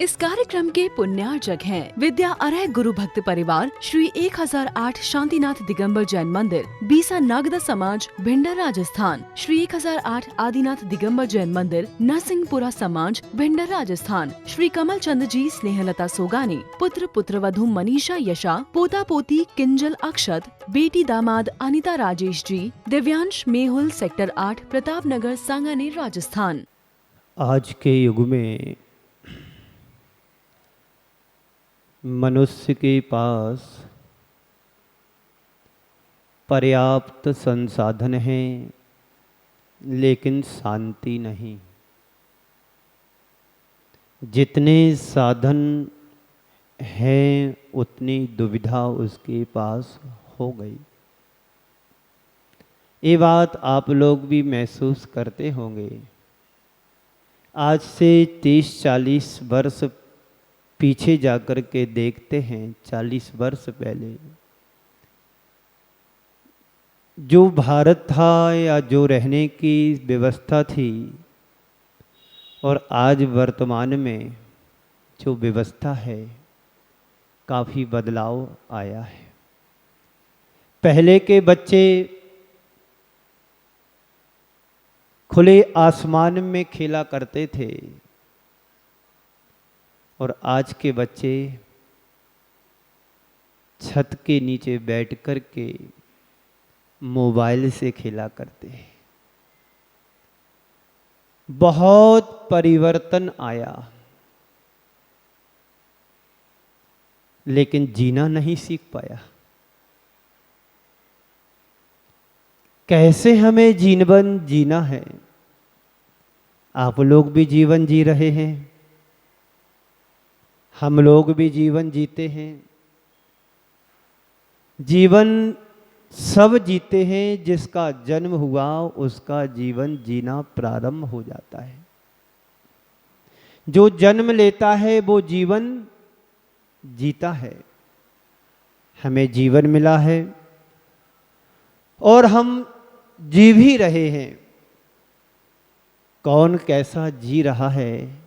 इस कार्यक्रम के पुण्यार्चक हैं विद्या अरय गुरु भक्त परिवार श्री 1008 शांतिनाथ दिगंबर जैन मंदिर, बीसा नागदा समाज, भिंडर राजस्थान। श्री 1008 आदिनाथ दिगंबर जैन मंदिर, नरसिंहपुरा समाज, भिंडर राजस्थान। श्री कमल चंद जी स्नेहलता सोगानी, पुत्र पुत्रवधू मनीषा यशा, पोता पोती किंजल अक्षत, बेटी दामाद अनिता राजेश जी, दिव्यांश मेहुल सेक्टर 8 प्रताप नगर सांगानेर राजस्थान। आज के युग में मनुष्य के पास पर्याप्त संसाधन हैं, लेकिन शांति नहीं। जितने साधन हैं उतनी दुविधा उसके पास हो गई। ये बात आप लोग भी महसूस करते होंगे। आज से 30-40 वर्ष पीछे जाकर के देखते हैं, 40 वर्ष पहले जो भारत था या जो रहने की व्यवस्था थी और आज वर्तमान में जो व्यवस्था है, काफ़ी बदलाव आया है। पहले के बच्चे खुले आसमान में खेला करते थे और आज के बच्चे छत के नीचे बैठ कर के मोबाइल से खेला करते हैं। बहुत परिवर्तन आया, लेकिन जीना नहीं सीख पाया। कैसे हमें जीवन जीना है? आप लोग भी जीवन जी रहे हैं, हम लोग भी जीवन जीते हैं। जीवन सब जीते हैं, जिसका जन्म हुआ उसका जीवन जीना प्रारंभ हो जाता है। जो जन्म लेता है वो जीवन जीता है। हमें जीवन मिला है और हम जी भी रहे हैं। कौन कैसा जी रहा है,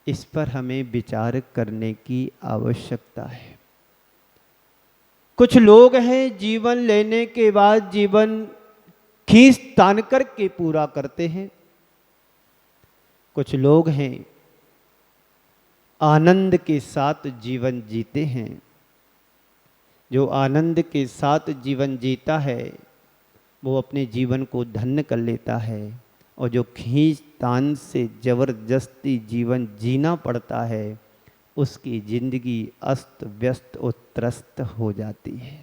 इस पर हमें विचार करने की आवश्यकता है। कुछ लोग हैं जीवन लेने के बाद जीवन खींच तान करके पूरा करते हैं। कुछ लोग हैं आनंद के साथ जीवन जीते हैं। जो आनंद के साथ जीवन जीता है वो अपने जीवन को धन्य कर लेता है, और जो खींच तान से जबरदस्ती जीवन जीना पड़ता है उसकी जिंदगी अस्त व्यस्त और त्रस्त हो जाती है।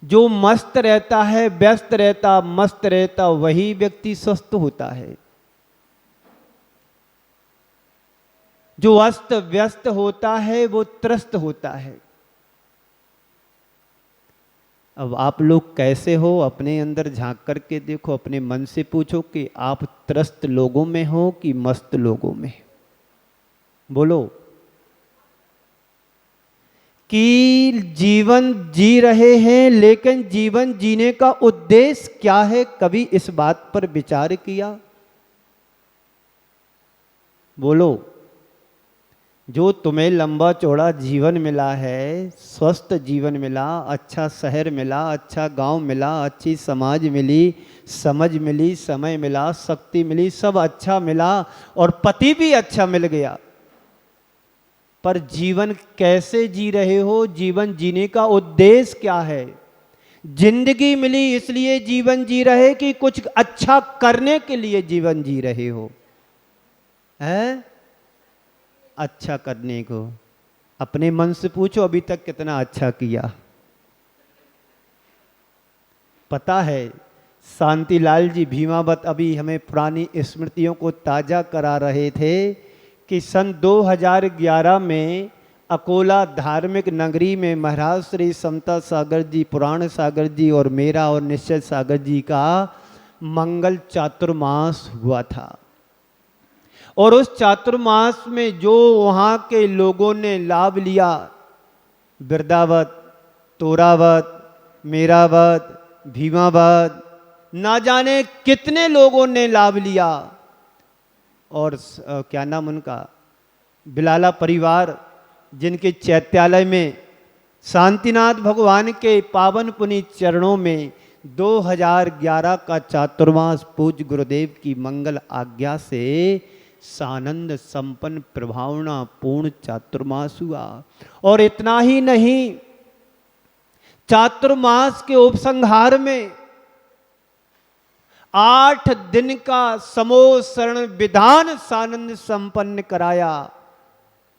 जो मस्त रहता है, व्यस्त रहता, मस्त रहता, वही व्यक्ति स्वस्थ होता है। जो अस्त व्यस्त होता है वो त्रस्त होता है। अब आप लोग कैसे हो, अपने अंदर झांक करके देखो, अपने मन से पूछो कि आप त्रस्त लोगों में हो कि मस्त लोगों में? बोलो। कि जीवन जी रहे हैं, लेकिन जीवन जीने का उद्देश्य क्या है? कभी इस बात पर विचार किया? बोलो। जो तुम्हें लंबा चौड़ा जीवन मिला है, स्वस्थ जीवन मिला, अच्छा शहर मिला, अच्छा गांव मिला, अच्छी समाज मिली, समझ मिली, समय मिला, शक्ति मिली, सब अच्छा मिला और पति भी अच्छा मिल गया, पर जीवन कैसे जी रहे हो? जीवन जीने का उद्देश्य क्या है? जिंदगी मिली इसलिए जीवन जी रहे कि कुछ अच्छा करने के लिए जीवन जी रहे हो? है अच्छा करने को। अपने मन से पूछो अभी तक कितना अच्छा किया। पता है शांतिलाल जी भीमावत अभी हमें पुरानी स्मृतियों को ताजा करा रहे थे कि सन 2011 में अकोला धार्मिक नगरी में महाराज श्री समता सागर जी, पुराण सागर जी और मेरा और निश्चय सागर जी का मंगल चातुर्मास हुआ था। और उस चातुर्मास में जो वहाँ के लोगों ने लाभ लिया, बिरदावत, तोरावत, मेरावत, भीमावत, ना जाने कितने लोगों ने लाभ लिया। और क्या नाम उनका, बिलाला परिवार जिनके चैत्यालय में शांतिनाथ भगवान के पावन पुनीत चरणों में 2011 का चातुर्मास पूज्य गुरुदेव की मंगल आज्ञा से सानंद संपन्न प्रभावना पूर्ण चातुर्मास हुआ। और इतना ही नहीं, चातुर्मास के उपसंहार में 8 दिन का समोसरण विधान सानंद संपन्न कराया।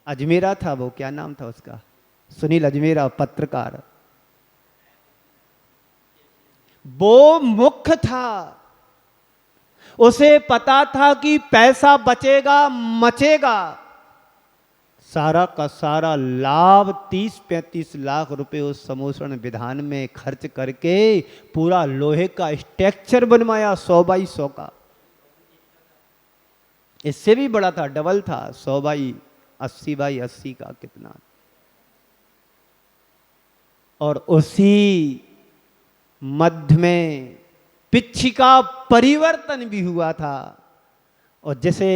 अजमेरा था वो, क्या नाम था उसका, सुनील अजमेरा पत्रकार, वो मुख्य था। उसे पता था कि पैसा बचेगा मचेगा, सारा का सारा लाभ 30-35 लाख रुपए उस समोसरण विधान में खर्च करके पूरा लोहे का स्ट्रक्चर बनवाया 100 बाई 100 का। इससे भी बड़ा था, डबल था, 100 बाई 80 बाई 80 का कितना। और उसी मध्य में पिछी का परिवर्तन भी हुआ था। और जैसे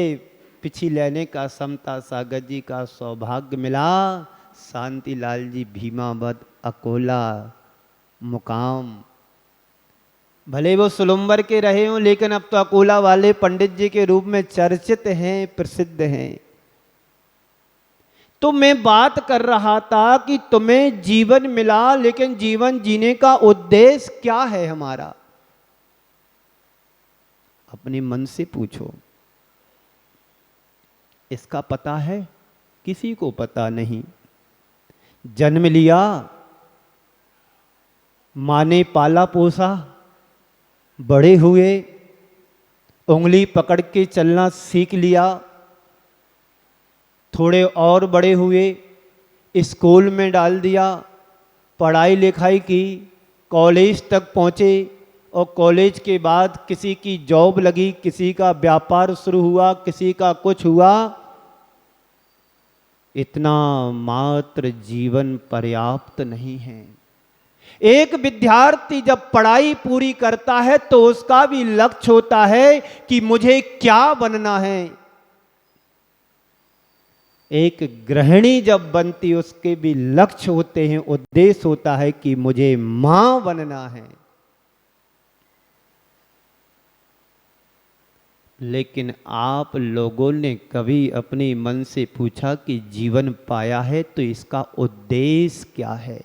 पिछी लेने का समता सागर जी का सौभाग्य मिला, शांतिलाल जी भीमावद अकोला मुकाम, भले वो सुलुम्बर के रहे हों लेकिन अब तो अकोला वाले पंडित जी के रूप में चर्चित हैं, प्रसिद्ध हैं। तो मैं बात कर रहा था कि तुम्हें जीवन मिला, लेकिन जीवन जीने का उद्देश्य क्या है हमारा? अपने मन से पूछो। इसका पता है? किसी को पता नहीं। जन्म लिया, माँ ने पाला पोसा, बड़े हुए, उंगली पकड़ के चलना सीख लिया, थोड़े और बड़े हुए, स्कूल में डाल दिया, पढ़ाई लिखाई की, कॉलेज तक पहुँचे, और कॉलेज के बाद किसी की जॉब लगी, किसी का व्यापार शुरू हुआ, किसी का कुछ हुआ। इतना मात्र जीवन पर्याप्त नहीं है। एक विद्यार्थी जब पढ़ाई पूरी करता है तो उसका भी लक्ष्य होता है कि मुझे क्या बनना है। एक गृहिणी जब बनती उसके भी लक्ष्य होते हैं, उद्देश्य होता है कि मुझे मां बनना है। लेकिन आप लोगों ने कभी अपने मन से पूछा कि जीवन पाया है तो इसका उद्देश्य क्या है?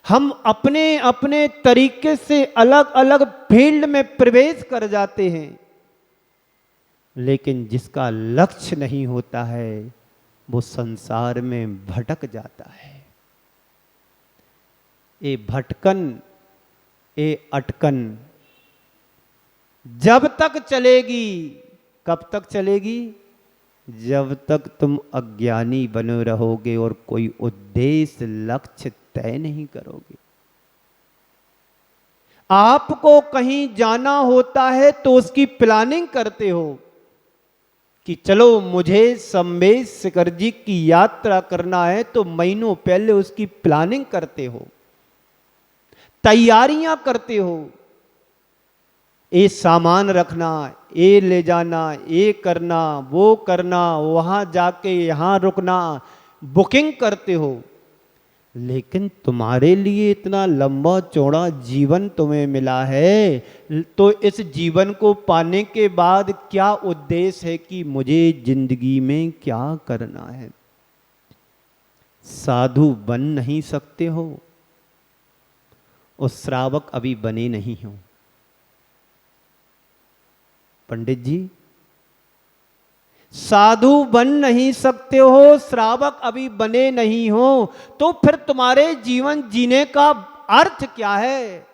हम अपने अपने तरीके से अलग अलग फील्ड में प्रवेश कर जाते हैं, लेकिन जिसका लक्ष्य नहीं होता है वो संसार में भटक जाता है। ये भटकन, ये अटकन जब तक चलेगी, कब तक चलेगी? जब तक तुम अज्ञानी बने रहोगे और कोई उद्देश्य लक्ष्य तय नहीं करोगे। आपको कहीं जाना होता है तो उसकी प्लानिंग करते हो कि चलो मुझे संवेश शिखर जी की यात्रा करना है, तो महीनों पहले उसकी प्लानिंग करते हो, तैयारियां करते हो। ये सामान रखना, ये ले जाना, ये करना, वो करना, वहां जाके यहां रुकना, बुकिंग करते हो। लेकिन तुम्हारे लिए इतना लंबा चौड़ा जीवन तुम्हें मिला है, तो इस जीवन को पाने के बाद क्या उद्देश्य है कि मुझे जिंदगी में क्या करना है? साधु बन नहीं सकते हो, और श्रावक अभी बने नहीं हो। पंडित जी, साधु बन नहीं सकते हो, श्रावक अभी बने नहीं हो, तो फिर तुम्हारे जीवन जीने का अर्थ क्या है?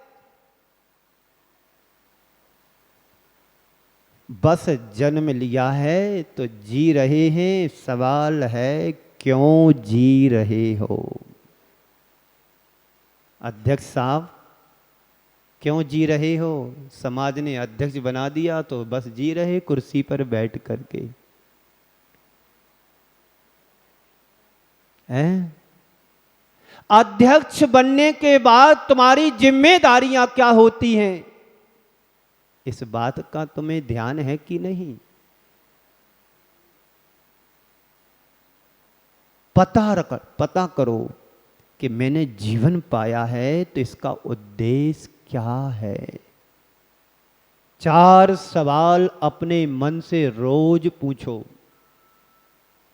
बस जन्म लिया है तो जी रहे हैं, सवाल है क्यों जी रहे हो? अध्यक्ष साहब, क्यों जी रहे हो? समाज ने अध्यक्ष बना दिया तो बस जी रहे कुर्सी पर बैठ करके, हैं? अध्यक्ष बनने के बाद तुम्हारी जिम्मेदारियां क्या होती हैं, इस बात का तुम्हें ध्यान है कि नहीं? पता करो कि मैंने जीवन पाया है तो इसका उद्देश्य क्या है। 4 सवाल अपने मन से रोज पूछो।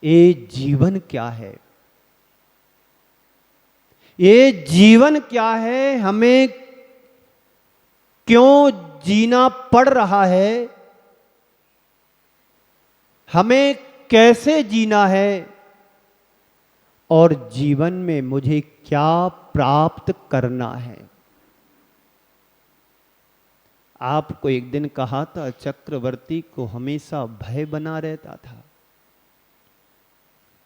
ये जीवन क्या है? ये जीवन क्या है? हमें क्यों जीना पड़ रहा है? हमें कैसे जीना है? और जीवन में मुझे क्या प्राप्त करना है? आपको एक दिन कहा था चक्रवर्ती को हमेशा भय बना रहता था।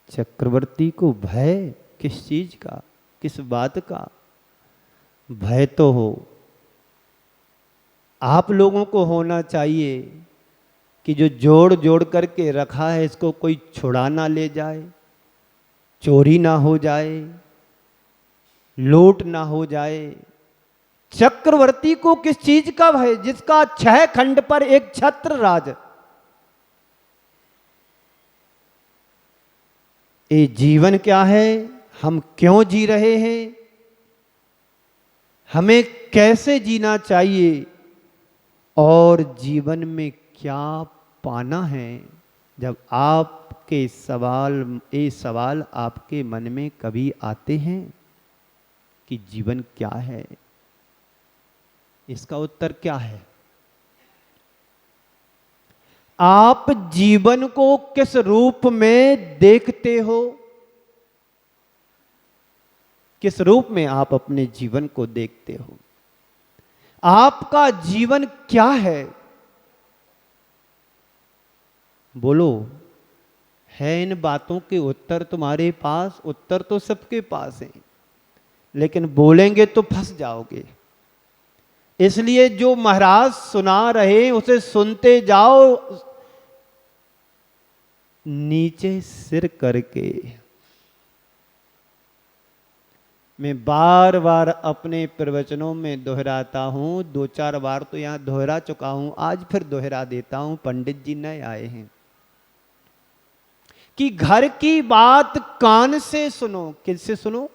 चक्रवर्ती को भय किस चीज का, किस बात का? भय तो हो आप लोगों को होना चाहिए कि जो जोड़ जोड़ करके रखा है इसको कोई छुड़ा ना ले जाए, चोरी ना हो जाए, लूट ना हो जाए। चक्रवर्ती को किस चीज का भय? जिसका 6 खंड पर एक छत्र राज। ये जीवन क्या है? हम क्यों जी रहे हैं? हमें कैसे जीना चाहिए? और जीवन में क्या पाना है? जब आपके ये सवाल आपके मन में कभी आते हैं कि जीवन क्या है, इसका उत्तर क्या है? आप जीवन को किस रूप में देखते हो? किस रूप में आप अपने जीवन को देखते हो? आपका जीवन क्या है? बोलो। है इन बातों के उत्तर तुम्हारे पास? उत्तर तो सबके पास है, लेकिन बोलेंगे तो फंस जाओगे। इसलिए जो महाराज सुना रहे उसे सुनते जाओ नीचे सिर करके। मैं बार बार अपने प्रवचनों में दोहराता हूं, 2-4 बार तो यहां दोहरा चुका हूं, आज फिर दोहरा देता हूं। पंडित जी नए आए हैं कि घर की बात कान से सुनो। किससे सुनो?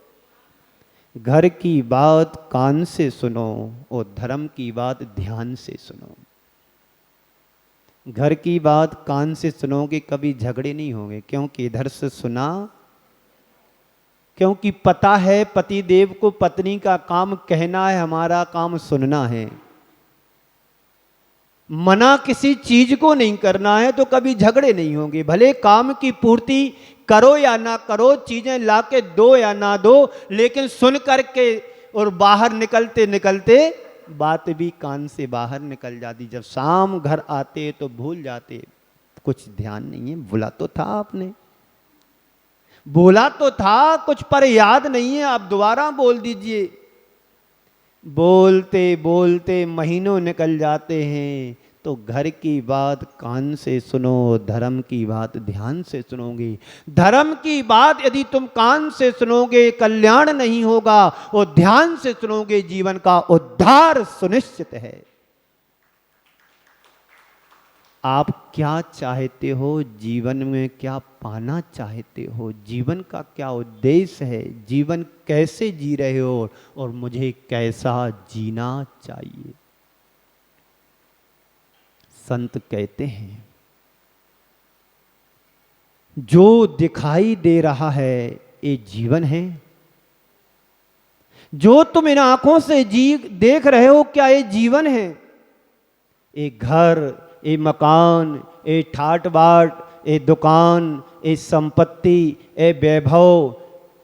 घर की बात कान से सुनो और धर्म की बात ध्यान से सुनो। घर की बात कान से सुनोगे कभी झगड़े नहीं होंगे, क्योंकि इधर से सुना, क्योंकि पता है पति देव को पत्नी का काम कहना है, हमारा काम सुनना है। मना किसी चीज को नहीं करना है तो कभी झगड़े नहीं होंगे। भले काम की पूर्ति करो या ना करो, चीजें लाके दो या ना दो, लेकिन सुन करके और बाहर निकलते निकलते बात भी कान से बाहर निकल जाती। जब शाम घर आते तो भूल जाते, कुछ ध्यान नहीं है, बोला तो था आपने, बोला तो था कुछ, पर याद नहीं है, आप दोबारा बोल दीजिए। बोलते बोलते महीनों निकल जाते हैं। तो घर की बात कान से सुनो, धर्म की बात ध्यान से सुनोगे। धर्म की बात यदि तुम कान से सुनोगे कल्याण नहीं होगा, और ध्यान से सुनोगे जीवन का उद्धार सुनिश्चित है। आप क्या चाहते हो? जीवन में क्या पाना चाहते हो? जीवन का क्या उद्देश्य है? जीवन कैसे जी रहे हो और मुझे कैसा जीना चाहिए? संत कहते हैं जो दिखाई दे रहा है ये जीवन है। जो तुम इन आंखों से देख रहे हो क्या ये जीवन है? एक घर, ये मकान, ये ठाट बाट, ये दुकान, ये संपत्ति, ये वैभव,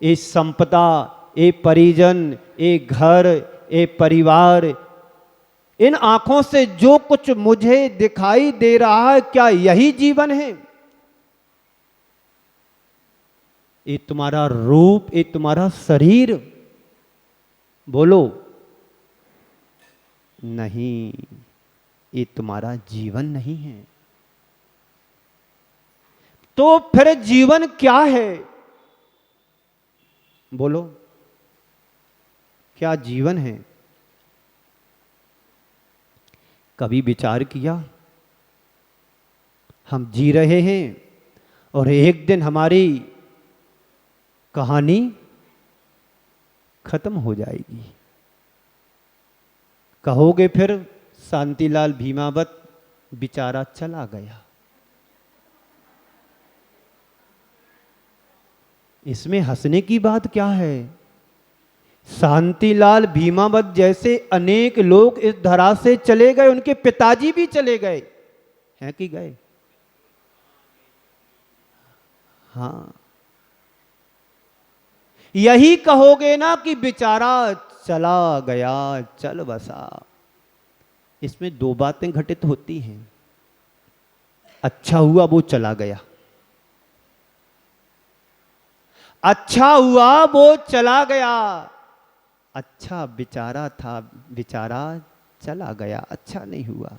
ये संपदा, ये परिजन, ये घर, ये परिवार, इन आंखों से जो कुछ मुझे दिखाई दे रहा है क्या यही जीवन है? ये तुम्हारा रूप, ये तुम्हारा शरीर? बोलो नहीं, ये तुम्हारा जीवन नहीं है। तो फिर जीवन क्या है? बोलो क्या जीवन है? कभी विचार किया? हम जी रहे हैं और एक दिन हमारी कहानी खत्म हो जाएगी। कहोगे फिर शांतिलाल भीमावत बेचारा चला गया। इसमें हंसने की बात क्या है? शांतिलाल भीमावत जैसे अनेक लोग इस धरा से चले गए, उनके पिताजी भी चले गए हैं कि गए? हाँ, यही कहोगे ना कि बेचारा चला गया, चल बसा। इसमें दो बातें घटित होती हैं। अच्छा हुआ वो चला गया, अच्छा हुआ वो चला गया। अच्छा बेचारा था, बेचारा चला गया, अच्छा नहीं हुआ।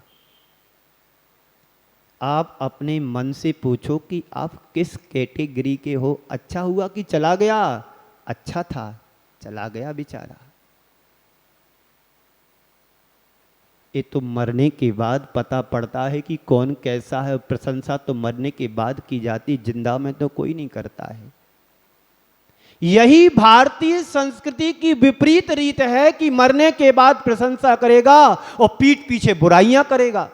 आप अपने मन से पूछो कि आप किस कैटेगरी के हो? अच्छा हुआ कि चला गया? अच्छा था, चला गया बेचारा। ये तो मरने के बाद पता पड़ता है कि कौन कैसा है। प्रशंसा तो मरने के बाद की जाती, जिंदा में तो कोई नहीं करता है। यही भारतीय संस्कृति की विपरीत रीत है कि मरने के बाद प्रशंसा करेगा और पीठ पीछे बुराइयां करेगा।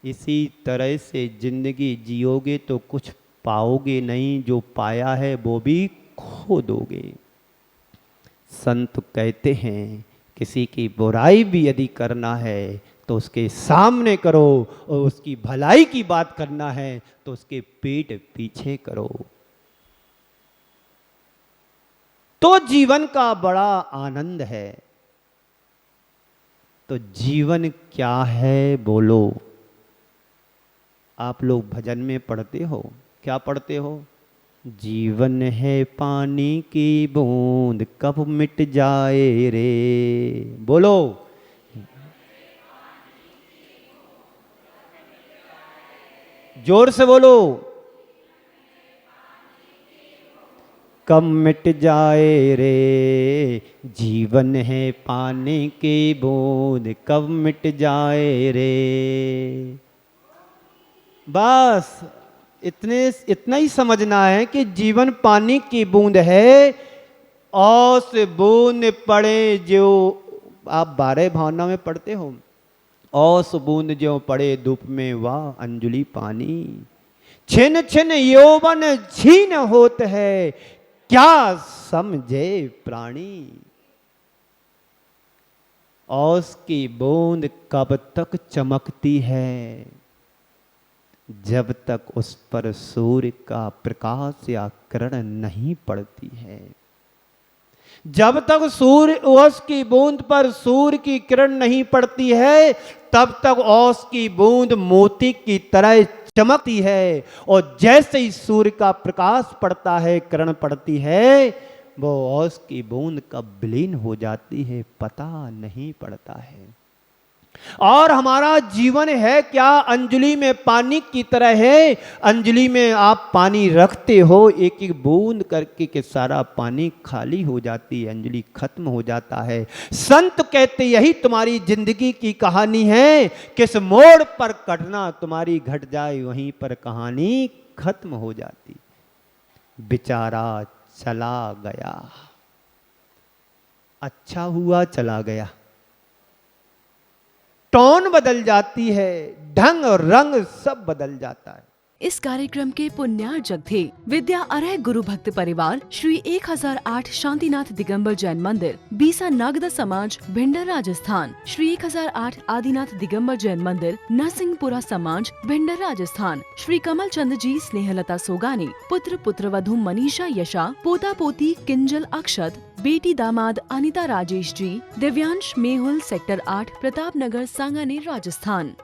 इसी तरह से जिंदगी जियोगे तो कुछ पाओगे नहीं, जो पाया है वो भी खो दोगे। संत कहते हैं किसी की बुराई भी यदि करना है तो उसके सामने करो, और उसकी भलाई की बात करना है तो उसके पीठ पीछे करो, तो जीवन का बड़ा आनंद है। तो जीवन क्या है बोलो? आप लोग भजन में पढ़ते हो, क्या पढ़ते हो? जीवन है पानी की बूंद कब मिट जाए रे। बोलो, जोर से बोलो, कब मिट जाए रे। जीवन है पानी की बूंद कब मिट जाए रे। बस इतना ही समझना है कि जीवन पानी की बूंद है, औस बूंद पड़े जो, आप 12 भावना में पढ़ते हो, औस बूंद जो पड़े धूप में वाह अंजुलि पानी। छिन छिन यौवन छीन होत है क्या समझे प्राणी। औस की बूंद कब तक चमकती है? जब तक उस पर सूर्य का प्रकाश या किरण नहीं पड़ती है। जब तक सूर्य ओस की बूंद पर सूर्य की किरण नहीं पड़ती है, तब तक ओस की बूंद मोती की तरह चमकती है। और जैसे ही सूर्य का प्रकाश पड़ता है, किरण पड़ती है, वो ओस की बूंद कब विलीन हो जाती है पता नहीं पड़ता है। और हमारा जीवन है क्या? अंजलि में पानी की तरह है। अंजलि में आप पानी रखते हो, एक एक बूंद करके के सारा पानी खाली हो जाती है, अंजलि खत्म हो जाता है। संत कहते यही तुम्हारी जिंदगी की कहानी है। किस मोड़ पर कटना तुम्हारी घट जाए, वहीं पर कहानी खत्म हो जाती। बेचारा चला गया, अच्छा हुआ चला गया। टोन बदल जाती है, ढंग और रंग सब बदल जाता है। इस कार्यक्रम के पुण्यार्जक थे विद्या अरय गुरु भक्त परिवार श्री 1008 शांतिनाथ दिगंबर जैन मंदिर, बीसा नागदा समाज, भिंडर राजस्थान। श्री 1008 आदिनाथ दिगंबर जैन मंदिर, नरसिंहपुरा समाज, भिंडर राजस्थान। श्री कमल चंद जी स्नेहलता सोगानी, पुत्र पुत्रवधू मनीषा यशा, पोता पोती किंजल अक्षत, बेटी दामाद अनिता राजेश जी, दिव्यांश मेहुल सेक्टर 8 प्रताप नगर सांगानेर राजस्थान।